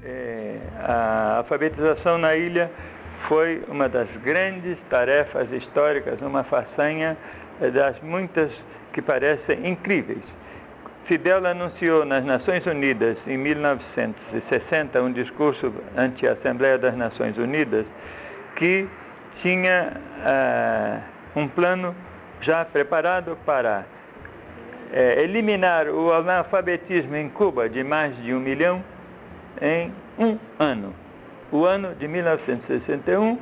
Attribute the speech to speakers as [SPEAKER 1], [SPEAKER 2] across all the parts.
[SPEAKER 1] A alfabetização na ilha foi uma das grandes tarefas históricas, uma façanha das muitas que parecem incríveis. Fidel anunciou nas Nações Unidas, em 1960, um discurso ante a Assembleia das Nações Unidas, que tinha um plano já preparado para eliminar o analfabetismo em Cuba de mais de 1 milhão em um ano. O ano de 1961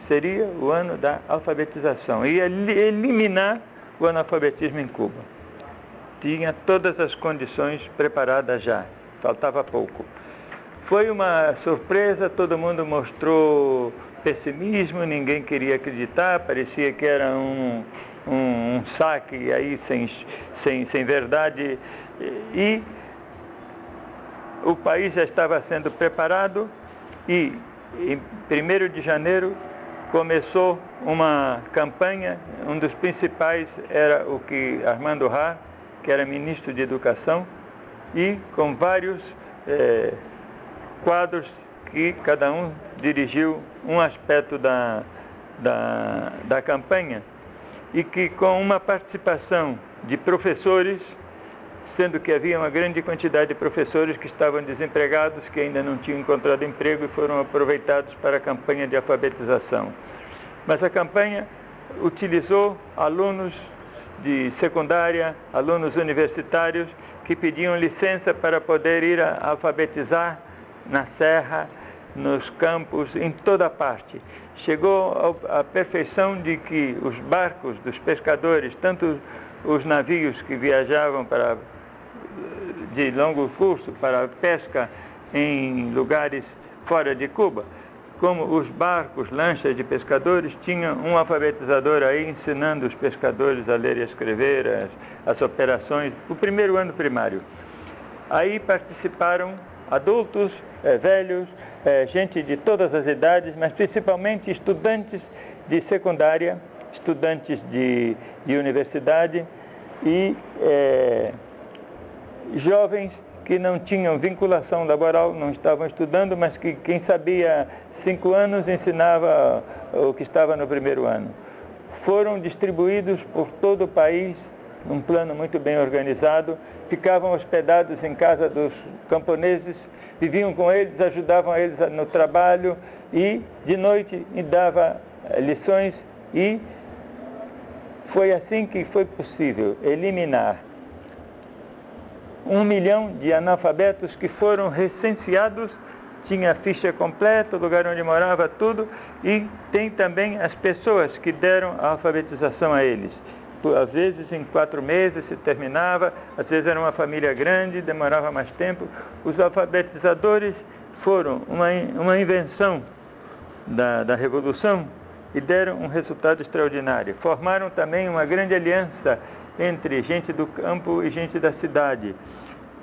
[SPEAKER 1] seria o ano da alfabetização e eliminar o analfabetismo em Cuba. Tinha todas as condições preparadas já, faltava pouco. Foi uma surpresa, todo mundo mostrou pessimismo, ninguém queria acreditar, parecia que era um saque aí sem verdade, e o país já estava sendo preparado e em 1º de janeiro começou uma campanha, um dos principais era o que Armando Rá, que era ministro de Educação, e com vários quadros que cada um dirigiu um aspecto da campanha, e que com uma participação de professores, sendo que havia uma grande quantidade de professores que estavam desempregados, que ainda não tinham encontrado emprego e foram aproveitados para a campanha de alfabetização. Mas a campanha utilizou alunos de secundária, alunos universitários, que pediam licença para poder ir a alfabetizar na serra, nos campos, em toda parte. Chegou à perfeição de que os barcos dos pescadores, tanto os navios que viajavam de longo curso para a pesca em lugares fora de Cuba, como os barcos, lanchas de pescadores, tinham um alfabetizador aí ensinando os pescadores a ler e a escrever, as operações, o primeiro ano primário. Aí participaram adultos, velhos, gente de todas as idades, mas principalmente estudantes de secundária, estudantes de universidade e jovens que não tinham vinculação laboral, não estavam estudando, mas que quem sabia 5 anos ensinava o que estava no 1º ano. Foram distribuídos por todo o país, num plano muito bem organizado, ficavam hospedados em casa dos camponeses, viviam com eles, ajudavam eles no trabalho e de noite dava lições, e foi assim que foi possível eliminar 1 milhão de analfabetos que foram recenseados, tinha a ficha completa, o lugar onde morava, tudo, e tem também as pessoas que deram a alfabetização a eles. Às vezes em 4 meses se terminava, às vezes era uma família grande, demorava mais tempo. Os alfabetizadores foram uma invenção da Revolução e deram um resultado extraordinário. Formaram também uma grande aliança entre gente do campo e gente da cidade.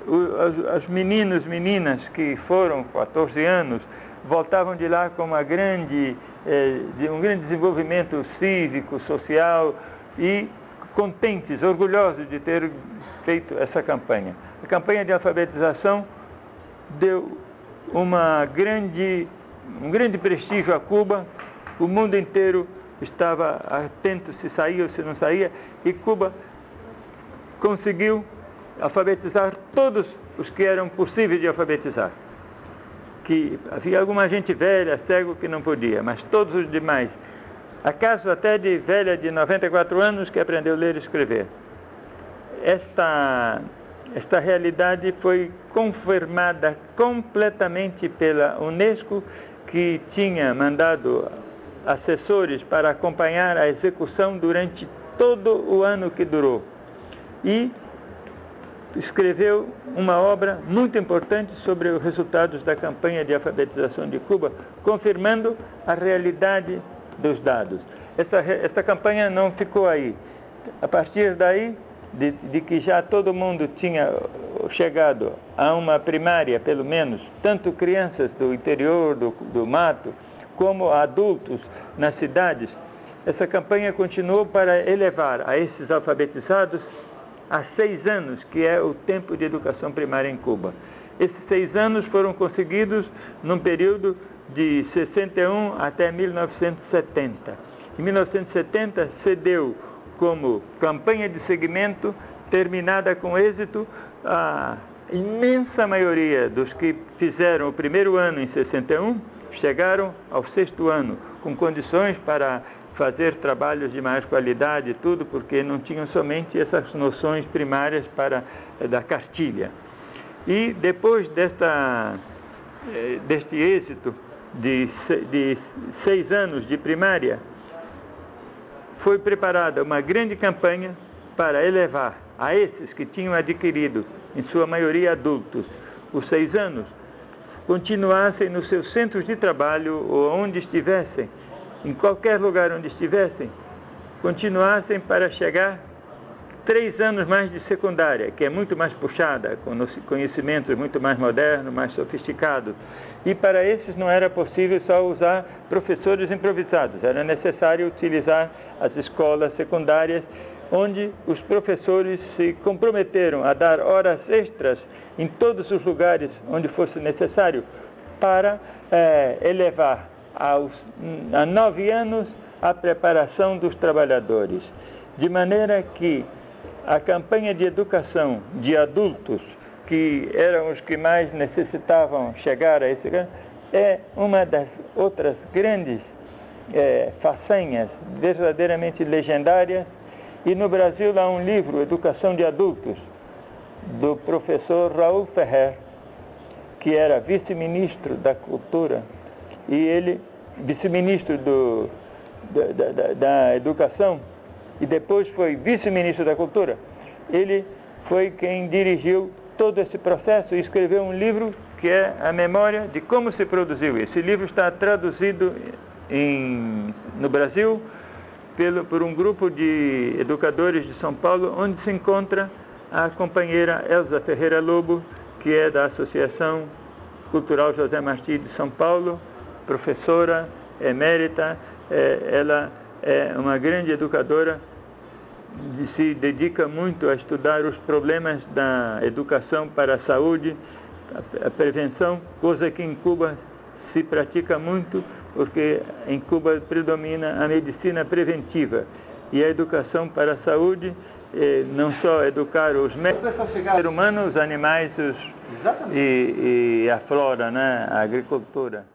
[SPEAKER 1] Os meninos, meninas que foram 14 anos, voltavam de lá com um grande desenvolvimento cívico, social, e contentes, orgulhosos de ter feito essa campanha. A campanha de alfabetização deu um grande prestígio a Cuba, o mundo inteiro estava atento se saía ou se não saía, e Cuba conseguiu alfabetizar todos os que eram possíveis de alfabetizar. Que havia alguma gente velha, cego, que não podia, mas todos os demais. Acaso até de velha de 94 anos que aprendeu a ler e escrever. Esta realidade foi confirmada completamente pela Unesco, que tinha mandado assessores para acompanhar a execução durante todo o ano que durou. E escreveu uma obra muito importante sobre os resultados da campanha de alfabetização de Cuba, confirmando a realidade dos dados. Essa campanha não ficou aí. A partir daí, de que já todo mundo tinha chegado a uma primária, pelo menos, tanto crianças do interior, do mato, como adultos nas cidades, essa campanha continuou para elevar a esses alfabetizados a 6 anos, que é o tempo de educação primária em Cuba. Esses 6 anos foram conseguidos num período de 61 até 1970. Em 1970, se deu como campanha de segmento, terminada com êxito, a imensa maioria dos que fizeram o primeiro ano em 61, chegaram ao 6º ano, com condições para fazer trabalhos de mais qualidade e tudo, porque não tinham somente essas noções primárias da cartilha. E depois deste êxito de 6 anos de primária, foi preparada uma grande campanha para elevar a esses que tinham adquirido, em sua maioria adultos, os 6 anos, continuassem nos seus centros de trabalho ou onde estivessem, em qualquer lugar onde estivessem, continuassem para chegar 3 anos mais de secundária, que é muito mais puxada, com conhecimentos muito mais modernos, mais sofisticados. E para esses não era possível só usar professores improvisados, era necessário utilizar as escolas secundárias, onde os professores se comprometeram a dar horas extras em todos os lugares onde fosse necessário, para elevar a 9 anos a preparação dos trabalhadores. De maneira que a campanha de educação de adultos, que eram os que mais necessitavam chegar a esse grande, é uma das outras grandes façanhas verdadeiramente legendárias. E no Brasil há um livro, Educação de Adultos, do professor Raul Ferrer, que era vice-ministro da Cultura, e ele, vice-ministro da Educação, e depois foi vice-ministro da Cultura. Ele foi quem dirigiu todo esse processo e escreveu um livro que é a memória de como se produziu. Esse livro está traduzido no Brasil por um grupo de educadores de São Paulo, onde se encontra a companheira Elza Ferreira Lobo, que é da Associação Cultural José Martí de São Paulo, professora emérita. Ela é uma grande educadora, se dedica muito a estudar os problemas da educação para a saúde, a prevenção, coisa que em Cuba se pratica muito, porque em Cuba predomina a medicina preventiva. E a educação para a saúde, não só educar os seres humanos, os animais e a flora, né? A agricultura.